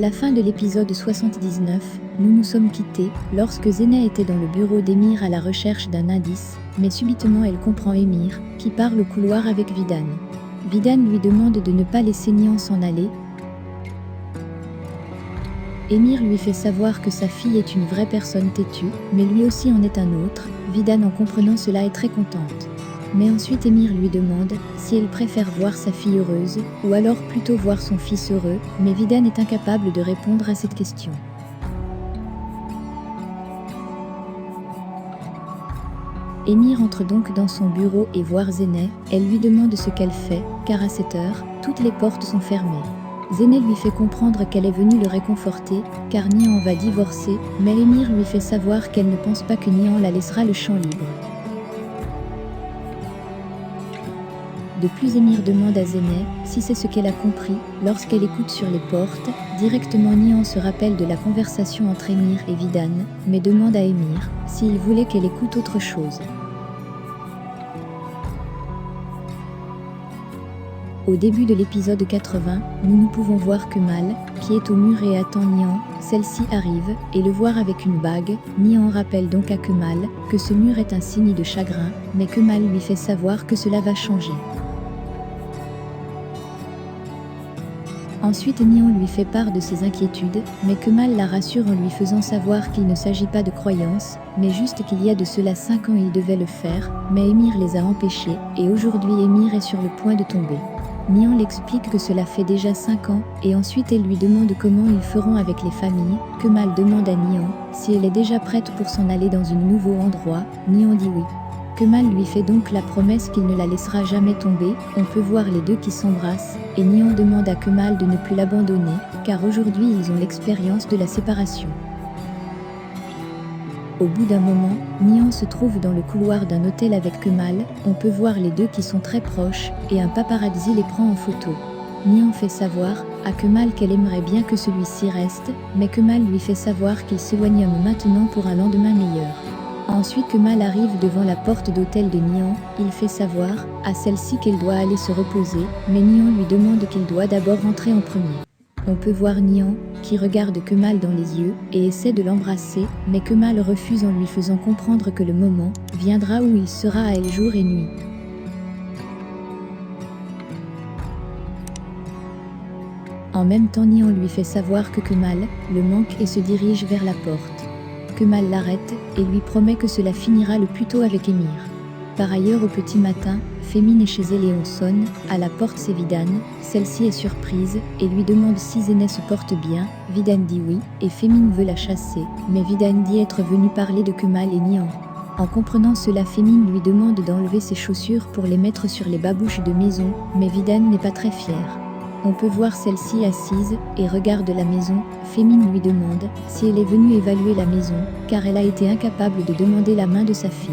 la fin de l'épisode 79, nous nous sommes quittés lorsque Zeynep était dans le bureau d'Emir à la recherche d'un indice, mais subitement elle comprend Emir, qui parle au couloir avec Vidan. Vidan lui demande de ne pas laisser Nihan s'en aller. Emir lui fait savoir que sa fille est une vraie personne têtue, mais lui aussi en est un autre. Vidan en comprenant cela est très contente. Mais ensuite Emir lui demande si elle préfère voir sa fille heureuse, ou alors plutôt voir son fils heureux, mais Vidan est incapable de répondre à cette question. Emir entre donc dans son bureau et voit Zeynep, elle lui demande ce qu'elle fait, car à cette heure, toutes les portes sont fermées. Zeynep lui fait comprendre qu'elle est venue le réconforter, car Nihan va divorcer, mais Emir lui fait savoir qu'elle ne pense pas que Nihan la laissera le champ libre. De plus Emir demande à Zeynep si c'est ce qu'elle a compris, lorsqu'elle écoute sur les portes, directement Nihan se rappelle de la conversation entre Emir et Vidan, mais demande à Emir s'il voulait qu'elle écoute autre chose. Au début de l'épisode 80, nous pouvons voir Kemal, qui est au mur et attend Nihan. Celle-ci arrive, et le voir avec une bague. Nihan rappelle donc à Kemal que ce mur est un signe de chagrin, mais Kemal lui fait savoir que cela va changer. Ensuite Nihan lui fait part de ses inquiétudes, mais Kemal la rassure en lui faisant savoir qu'il ne s'agit pas de croyances, mais juste qu'il y a de cela 5 ans il devait le faire, mais Emir les a empêchés, et aujourd'hui Emir est sur le point de tomber. Nihan l'explique que cela fait déjà 5 ans, et ensuite elle lui demande comment ils feront avec les familles. Kemal demande à Nihan si elle est déjà prête pour s'en aller dans un nouveau endroit. Nihan dit oui. Kemal lui fait donc la promesse qu'il ne la laissera jamais tomber. On peut voir les deux qui s'embrassent, et Nihan demande à Kemal de ne plus l'abandonner, car aujourd'hui ils ont l'expérience de la séparation. Au bout d'un moment, Nihan se trouve dans le couloir d'un hôtel avec Kemal. On peut voir les deux qui sont très proches, et un paparazzi les prend en photo. Nihan fait savoir à Kemal qu'elle aimerait bien que celui-ci reste, mais Kemal lui fait savoir qu'il s'éloigne maintenant pour un lendemain meilleur. Ensuite Kemal arrive devant la porte d'hôtel de Nihan. Il fait savoir à celle-ci qu'elle doit aller se reposer, mais Nihan lui demande qu'il doit d'abord rentrer en premier. On peut voir Nihan, qui regarde Kemal dans les yeux, et essaie de l'embrasser, mais Kemal refuse en lui faisant comprendre que le moment viendra où il sera à elle jour et nuit. En même temps Nihan lui fait savoir que Kemal le manque et se dirige vers la porte. Kemal l'arrête, et lui promet que cela finira le plus tôt avec Emir. Par ailleurs au petit matin, Fémine est chez elle et on sonne. À la porte c'est Vidan. Celle-ci est surprise et lui demande si Zeynep se porte bien. Vidan dit oui et Fémine veut la chasser, mais Vidan dit être venu parler de Kemal et Nihan. En comprenant cela Fémine lui demande d'enlever ses chaussures pour les mettre sur les babouches de maison, mais Vidan n'est pas très fière. On peut voir celle-ci assise et regarde la maison. Fémine lui demande si elle est venue évaluer la maison, car elle a été incapable de demander la main de sa fille.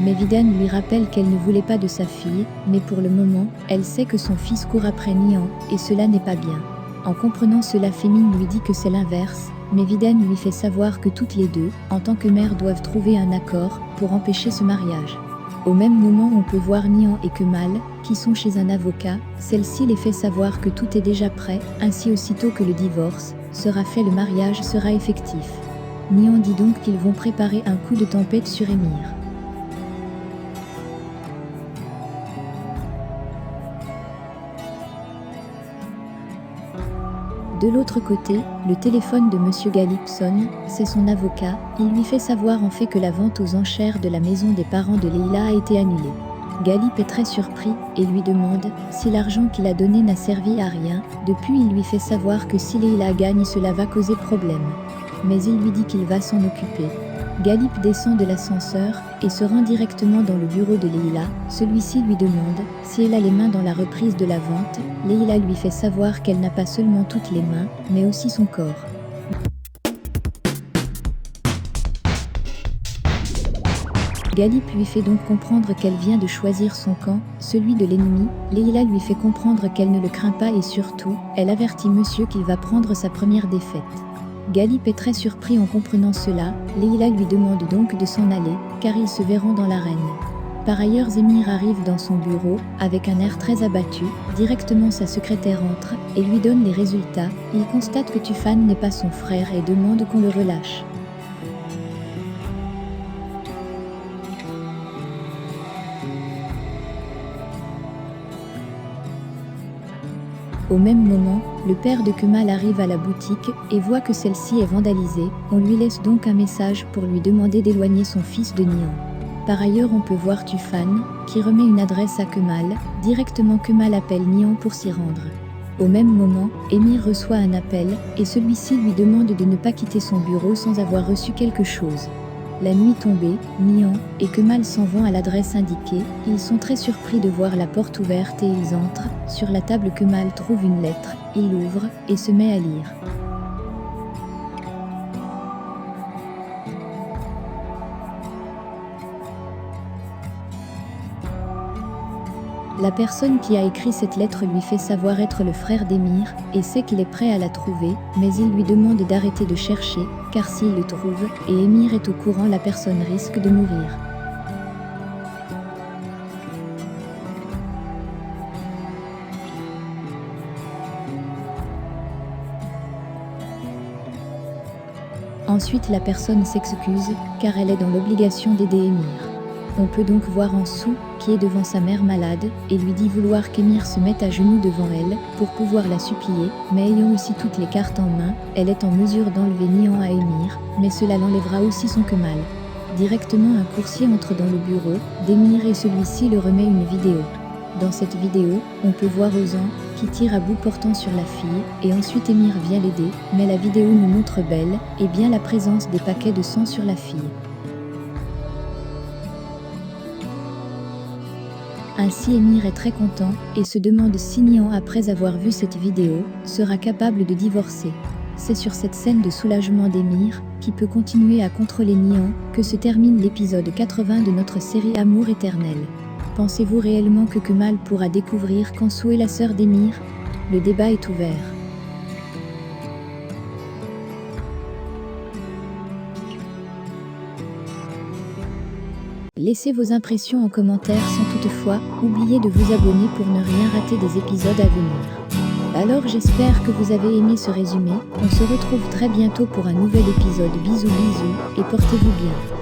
Mais Vidan lui rappelle qu'elle ne voulait pas de sa fille, mais pour le moment, elle sait que son fils court après Nihan, et cela n'est pas bien. En comprenant cela Fémine lui dit que c'est l'inverse, mais Vidan lui fait savoir que toutes les deux, en tant que mères, doivent trouver un accord pour empêcher ce mariage. Au même moment on peut voir Nihan et Kemal, qui sont chez un avocat. Celle-ci les fait savoir que tout est déjà prêt, ainsi aussitôt que le divorce sera fait le mariage sera effectif. Nihan dit donc qu'ils vont préparer un coup de tempête sur Emir. De l'autre côté, le téléphone de Monsieur Galip sonne, c'est son avocat. Il lui fait savoir en fait que la vente aux enchères de la maison des parents de Leila a été annulée. Galip est très surpris et lui demande si l'argent qu'il a donné n'a servi à rien. Depuis il lui fait savoir que si Leila gagne cela va causer problème. Mais il lui dit qu'il va s'en occuper. Galip descend de l'ascenseur et se rend directement dans le bureau de Leila. Celui-ci lui demande si elle a les mains dans la reprise de la vente. Leila lui fait savoir qu'elle n'a pas seulement toutes les mains, mais aussi son corps. Galip lui fait donc comprendre qu'elle vient de choisir son camp, celui de l'ennemi. Leila lui fait comprendre qu'elle ne le craint pas et surtout, elle avertit monsieur qu'il va prendre sa première défaite. Galip est très surpris en comprenant cela. Leila lui demande donc de s'en aller, car ils se verront dans l'arène. Par ailleurs, Émir arrive dans son bureau, avec un air très abattu. Directement sa secrétaire entre, et lui donne les résultats. Il constate que Tufan n'est pas son frère et demande qu'on le relâche. Au même moment, le père de Kemal arrive à la boutique et voit que celle-ci est vandalisée. On lui laisse donc un message pour lui demander d'éloigner son fils de Nihan. Par ailleurs, on peut voir Tufan, qui remet une adresse à Kemal. Directement, Kemal appelle Nihan pour s'y rendre. Au même moment, Émir reçoit un appel, et celui-ci lui demande de ne pas quitter son bureau sans avoir reçu quelque chose. La nuit tombée, Nihan et Kemal s'en vont à l'adresse indiquée. Ils sont très surpris de voir la porte ouverte et ils entrent. Sur la table, Kemal trouve une lettre, il l'ouvre et se met à lire. La personne qui a écrit cette lettre lui fait savoir être le frère d'Émir et sait qu'il est prêt à la trouver, mais il lui demande d'arrêter de chercher, car s'il le trouve, et Émir est au courant, la personne risque de mourir. Ensuite, la personne s'excuse, car elle est dans l'obligation d'aider Émir. On peut donc voir Ansou, qui est devant sa mère malade, et lui dit vouloir qu'Émir se mette à genoux devant elle, pour pouvoir la supplier, mais ayant aussi toutes les cartes en main, elle est en mesure d'enlever Nihan à Émir, mais cela l'enlèvera aussi son Kemal. Directement, un coursier entre dans le bureau d'Émir et celui-ci le remet une vidéo. Dans cette vidéo, on peut voir Ozan, qui tire à bout portant sur la fille, et ensuite Émir vient l'aider, mais la vidéo nous montre bel et bien la présence des paquets de sang sur la fille. Ainsi, Émir est très content et se demande si Nihan, après avoir vu cette vidéo, sera capable de divorcer. C'est sur cette scène de soulagement d'Émir, qui peut continuer à contrôler Nihan, que se termine l'épisode 80 de notre série Amour éternel. Pensez-vous réellement que Kemal pourra découvrir qu'Ansou est la sœur d'Émir? Le débat est ouvert. Laissez vos impressions en commentaire sans toutefois oublier de vous abonner pour ne rien rater des épisodes à venir. Alors j'espère que vous avez aimé ce résumé, on se retrouve très bientôt pour un nouvel épisode. Bisous bisous et portez-vous bien.